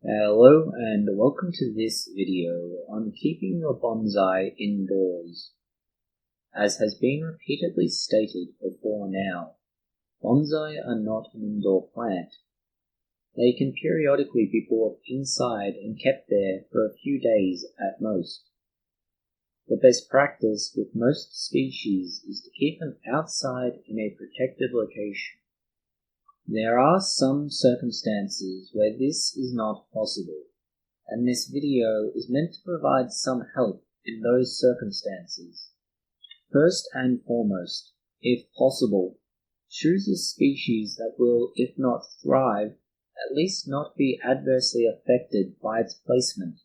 Hello and welcome to this video on keeping your bonsai indoors. As has been repeatedly stated before now, bonsai are not an indoor plant. They can periodically be brought inside and kept there for a few days at most. The best practice with most species is to keep them outside in a protected location. There are some circumstances where this is not possible, and this video is meant to provide some help in those circumstances. First and foremost, if possible, choose a species that will, if not thrive, at least not be adversely affected by its placement.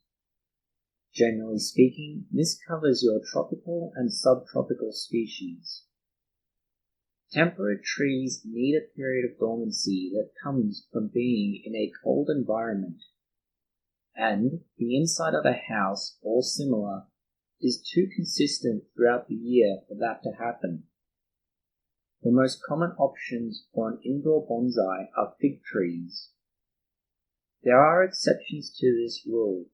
Generally speaking, this covers your tropical and subtropical species. Temperate trees need a period of dormancy that comes from being in a cold environment, and the inside of a house or similar is too consistent throughout the year for that to happen. The most common options for an indoor bonsai are fig trees. There are exceptions to this rule,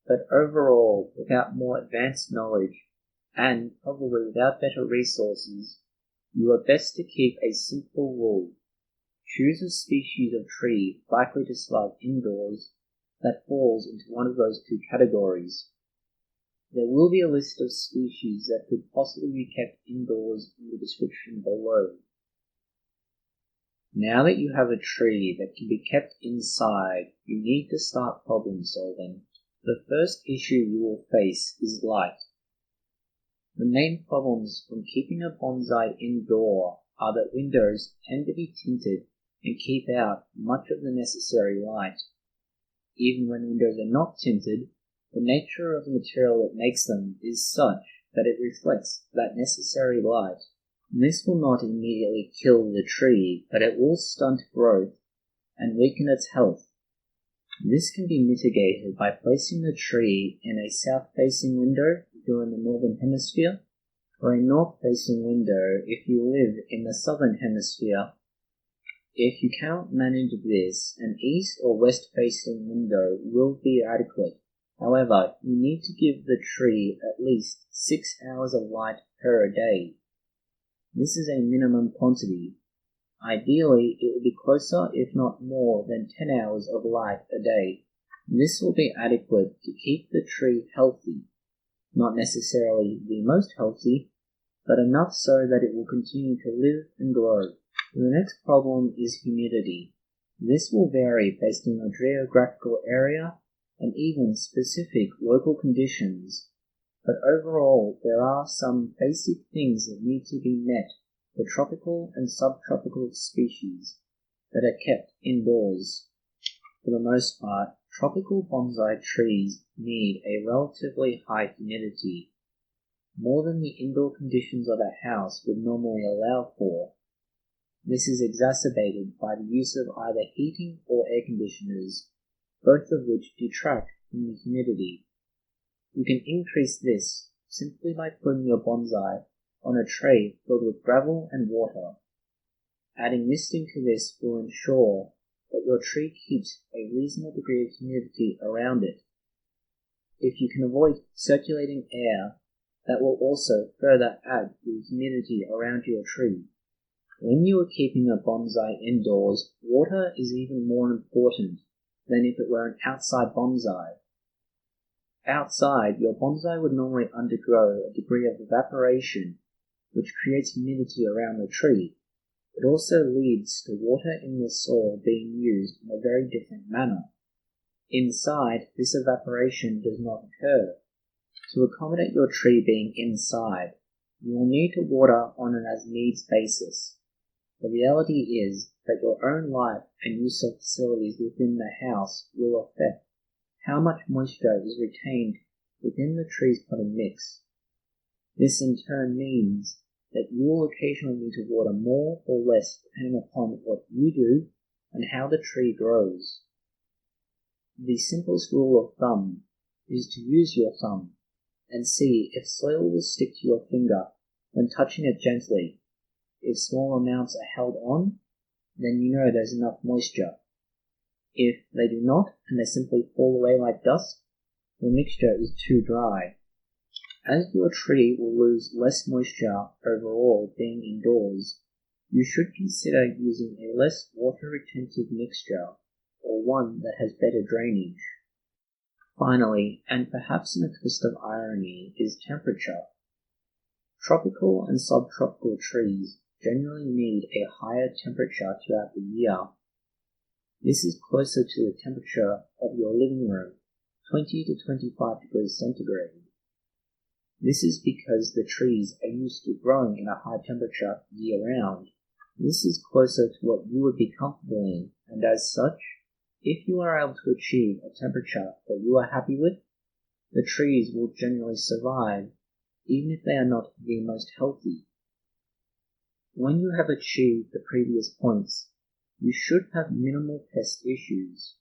but overall, without more advanced knowledge, and probably without better resources, you are best to keep a simple rule. Choose a species of tree likely to survive indoors that falls into one of those two categories. There will be a list of species that could possibly be kept indoors in the description below. Now that you have a tree that can be kept inside, you need to start problem solving. The first issue you will face is light. The main problems from keeping a bonsai indoor are that windows tend to be tinted and keep out much of the necessary light. Even when windows are not tinted, the nature of the material that makes them is such that it reflects that necessary light. This will not immediately kill the tree, but it will stunt growth and weaken its health. This can be mitigated by placing the tree in a south-facing window if you're in the northern hemisphere, or a north-facing window if you live in the southern hemisphere. If you cannot manage this, an east or west-facing window will be adequate. However, you need to give the tree at least 6 hours of light per day. This is a minimum quantity. Ideally, it will be closer, if not more, than 10 hours of light a day. This will be adequate to keep the tree healthy. Not necessarily the most healthy, but enough so that it will continue to live and grow. The next problem is humidity. This will vary based on your geographical area and even specific local conditions, but overall there are some basic things that need to be met for tropical and subtropical species that are kept indoors. For the most part, tropical bonsai trees need a relatively high humidity, more than the indoor conditions of a house would normally allow for. This is exacerbated by the use of either heating or air conditioners, both of which detract from the humidity. You can increase this simply by putting your bonsai on a tray filled with gravel and water. Adding misting to this will ensure that your tree keeps a reasonable degree of humidity around it. If you can avoid circulating air, that will also further add to the humidity around your tree. When you are keeping a bonsai indoors, water is even more important than if it were an outside bonsai. Outside, your bonsai would normally undergo a degree of evaporation, which creates humidity around the tree. It also leads to water in the soil being used in a very different manner. Inside, this evaporation does not occur. To accommodate your tree being inside, you will need to water on an as-needs basis. The reality is that your own life and use of facilities within the house will affect how much moisture is retained within the tree's potting mix. This in turn means that you will occasionally need to water more or less depending upon what you do and how the tree grows. The simplest rule of thumb is to use your thumb and see if soil will stick to your finger when touching it gently. If small amounts are held on, then you know there's enough moisture. If they do not, and they simply fall away like dust, the mixture is too dry. As your tree will lose less moisture overall being indoors, you should consider using a less water-retentive mixture or one that has better drainage. Finally, and perhaps in a twist of irony, is temperature. Tropical and subtropical trees generally need a higher temperature throughout the year. This is closer to the temperature of your living room, 20 to 25 degrees centigrade. This is because the trees are used to growing in a high temperature year-round. This is closer to what you would be comfortable in, and as such, if you are able to achieve a temperature that you are happy with, the trees will generally survive, even if they are not the most healthy. When you have achieved the previous points, you should have minimal pest issues.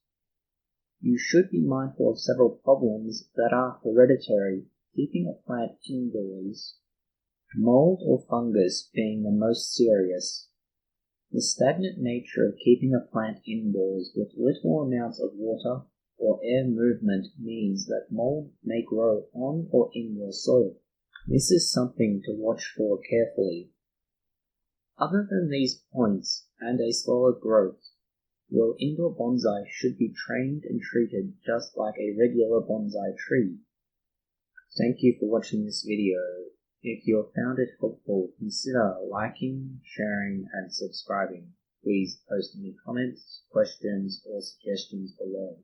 You should be mindful of several problems that are hereditary, keeping a plant indoors, mold or fungus being the most serious. The stagnant nature of keeping a plant indoors with little amounts of water or air movement means that mold may grow on or in your soil. This is something to watch for carefully. Other than these points and a slower growth, your indoor bonsai should be trained and treated just like a regular bonsai tree. Thank you for watching this video. If you have found it helpful, consider liking, sharing, and subscribing. Please post any comments, questions, or suggestions below.